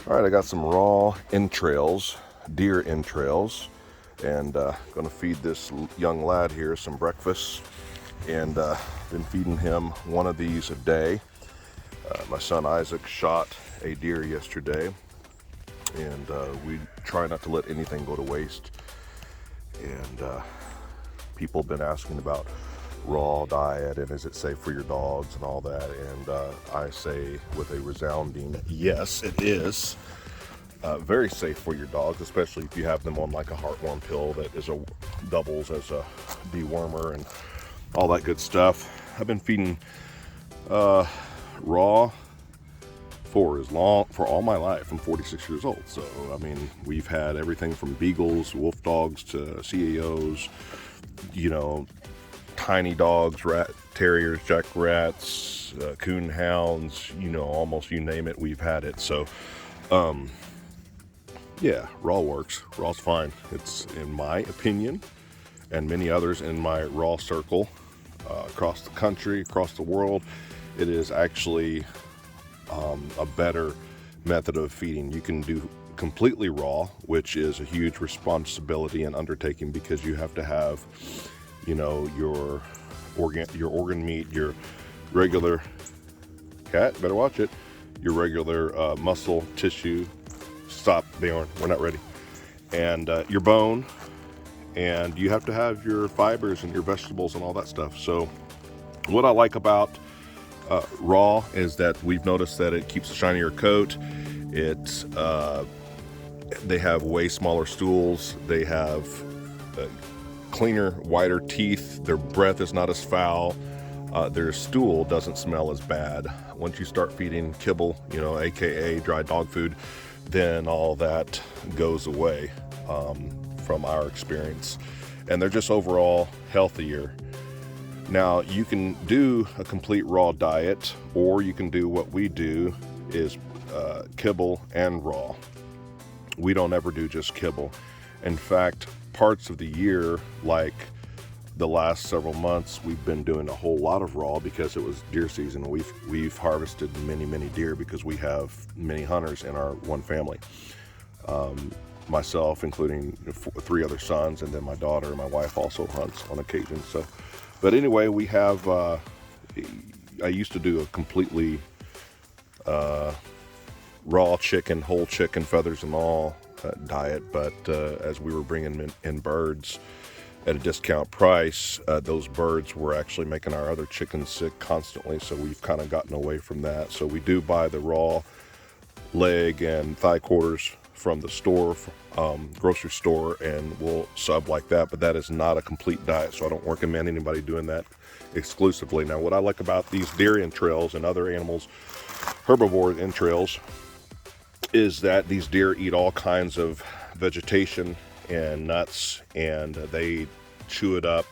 All right, I got some raw entrails, deer entrails, and gonna feed this young lad here some breakfast. And been feeding him one of these a day. My son Isaac shot a deer yesterday, and we try not to let anything go to waste. And people have been asking about raw diet and is it safe for your dogs and all that, and I say with a resounding yes, it is. Very safe for your dogs, especially if you have them on like a heartworm pill that doubles as a dewormer and all that good stuff. I've been feeding raw for all my life. I'm 46 years old, so I mean we've had everything from beagles, wolf dogs to CAOs, tiny dogs, rat terriers, jack rats, coon hounds, almost you name it, we've had it. So yeah, raw works. Raw's fine. It's, in my opinion, and many others in my raw circle, across the country, across the world, it is actually a better method of feeding. You can do completely raw, which is a huge responsibility and undertaking because you have to have, your organ meat, your regular cat, better watch it, your regular muscle tissue. Stop, Bjorn, we're not ready. And your bone, and you have to have your fibers and your vegetables and all that stuff. So what I like about raw is that we've noticed that it keeps a shinier coat. They have way smaller stools. They have cleaner, whiter teeth. Their breath is not as foul. Their stool doesn't smell as bad. Once you start feeding kibble, aka dry dog food, then all that goes away from our experience. And they're just overall healthier. Now, you can do a complete raw diet, or you can do what we do is kibble and raw. We don't ever do just kibble. In fact, parts of the year, like the last several months, we've been doing a whole lot of raw because it was deer season. We've harvested many deer because we have many hunters in our one family. Myself, including 3 other sons, and then my daughter and my wife also hunts on occasion. So, but anyway, we have. I used to do a completely raw chicken, whole chicken, feathers and all diet, but as we were bringing in birds at a discount price, those birds were actually making our other chickens sick constantly, so we've kind of gotten away from that. So we do buy the raw leg and thigh quarters from the store, grocery store, and we'll sub like that, but that is not a complete diet, so I don't recommend anybody doing that exclusively. Now, what I like about these deer entrails and other animals, herbivore entrails, is that these deer eat all kinds of vegetation and nuts, and they chew it up,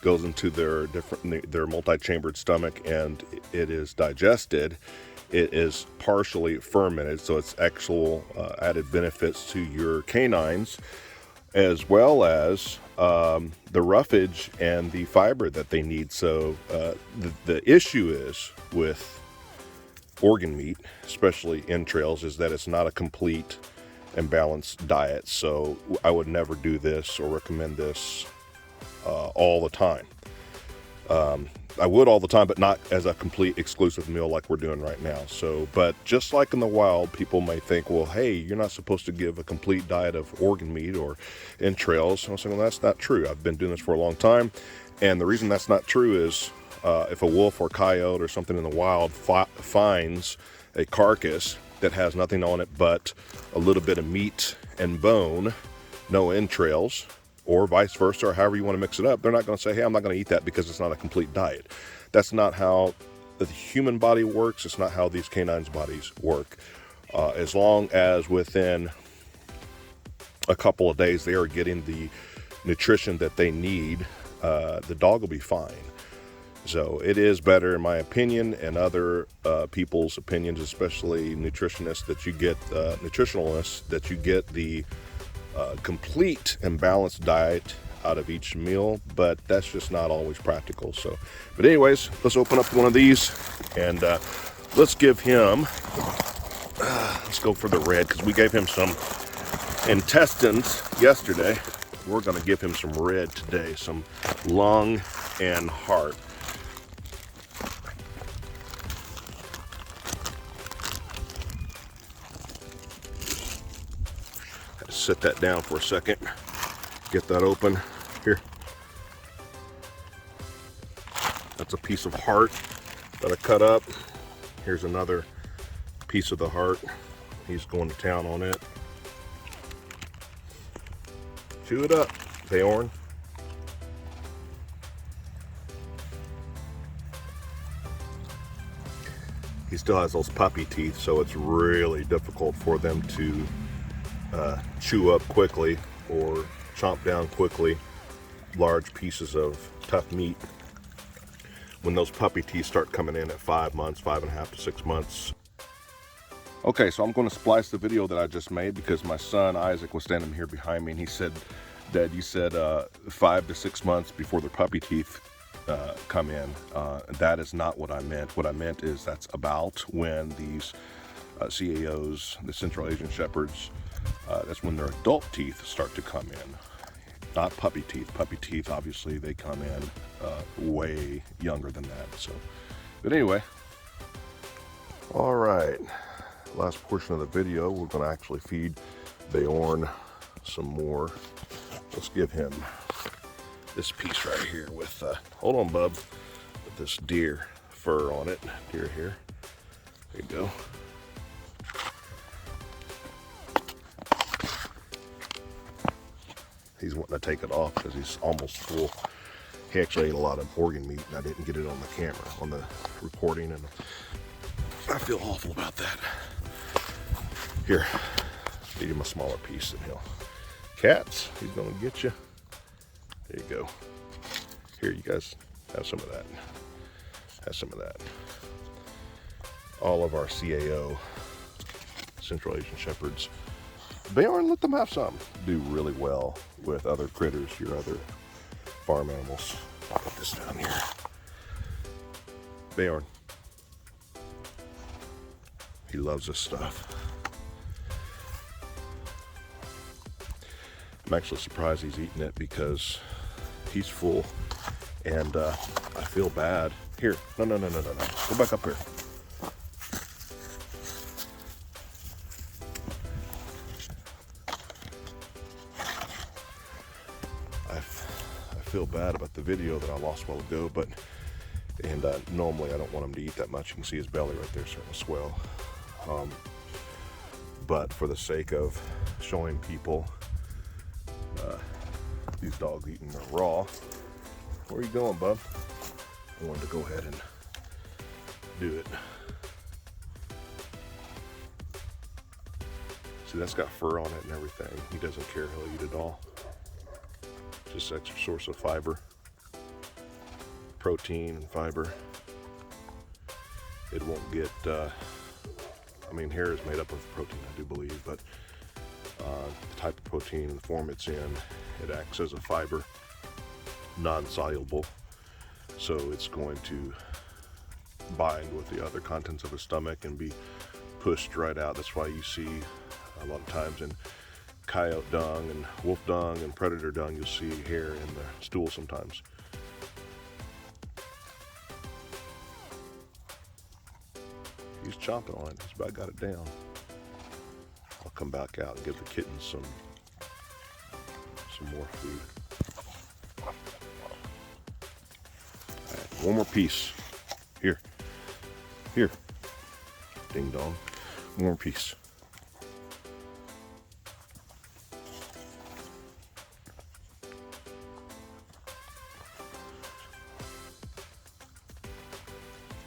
goes into their multi-chambered stomach, and it is digested. It is partially fermented, so it's actual added benefits to your canines, as well as the roughage and the fiber that they need. So the issue is with organ meat, especially entrails, is that it's not a complete and balanced diet. So I would never do this or recommend this all the time. I would all the time, but not as a complete exclusive meal like we're doing right now. So, but just like in the wild, people may think, well, hey, you're not supposed to give a complete diet of organ meat or entrails. I'm saying, well, that's not true. I've been doing this for a long time. And the reason that's not true is if a wolf or coyote or something in the wild finds a carcass that has nothing on it but a little bit of meat and bone, no entrails, or vice versa, or however you want to mix it up, they're not going to say, hey, I'm not going to eat that because it's not a complete diet. That's not how the human body works. It's not how these canines' bodies work. As long as within a couple of days they are getting the nutrition that they need, the dog will be fine. So it is better, in my opinion, and other people's opinions, especially nutritionists, that you get nutritionalists, that you get the complete and balanced diet out of each meal, but that's just not always practical. So, but anyways, let's open up one of these and let's give him Let's go for the red, because we gave him some intestines yesterday. We're going to give him some red today, some lung and heart. Had to set that down for a second. Get that open. Here. That's a piece of heart that I cut up. Here's another piece of the heart. He's going to town on it. Chew it up, Beorn. He still has those puppy teeth, so it's really difficult for them to chew up quickly or chomp down quickly large pieces of tough meat. When those puppy teeth start coming in at 5 months, 5.5 to 6 months. Okay, so I'm going to splice the video that I just made because my son Isaac was standing here behind me and he said, Dad, you said 5 to 6 months before their puppy teeth come in. That is not what I meant. What I meant is that's about when these CAOs, the Central Asian Shepherds, that's when their adult teeth start to come in. Not puppy teeth. Puppy teeth, obviously, they come in way younger than that. So, but anyway, all right. Last portion of the video, we're going to actually feed Beorn some more. Let's give him this piece right here with, hold on, bub, with this deer fur on it. Deer here. There you go. He's wanting to take it off because he's almost full. He actually ate a lot of organ meat and I didn't get it on the camera, on the recording, and I feel awful about that. Here, feed him a smaller piece and he'll. Cats, he's gonna get you. There you go. Here, you guys have some of that. Have some of that. All of our CAO, Central Asian Shepherds, Beorn, let them have some. Do really well with other critters, your other farm animals. I'll put this down here. Beorn. He loves this stuff. I'm actually surprised he's eating it because he's full and I feel bad. Here, no. Go back up here. I feel bad about the video that I lost a while ago, but normally I don't want him to eat that much. You can see his belly right there starting to swell. But for the sake of showing people these dogs eating them raw. Where are you going, bub? I wanted to go ahead and do it. See, that's got fur on it and everything. He doesn't care, he'll eat it all. Just extra source of fiber, protein and fiber. It won't get, I mean, hair is made up of protein, I do believe, but the type of protein and the form it's in, it acts as a fiber, non-soluble, so it's going to bind with the other contents of the stomach and be pushed right out. That's why you see a lot of times in coyote dung and wolf dung and predator dung, you'll see hair in the stool sometimes. He's chomping on it. He's about got it down. I'll come back out and give the kittens some more food. All right, one more piece. Here. Ding dong. One more piece.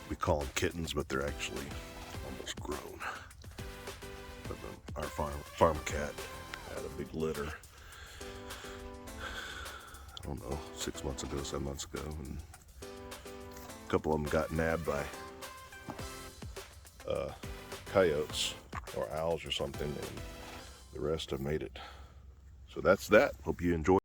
We call them kittens, but they're actually almost grown. But our farm cat had a big litter. I don't know, 6 months ago, 7 months ago, and a couple of them got nabbed by coyotes or owls or something, and the rest have made it. So that's that. Hope you enjoy.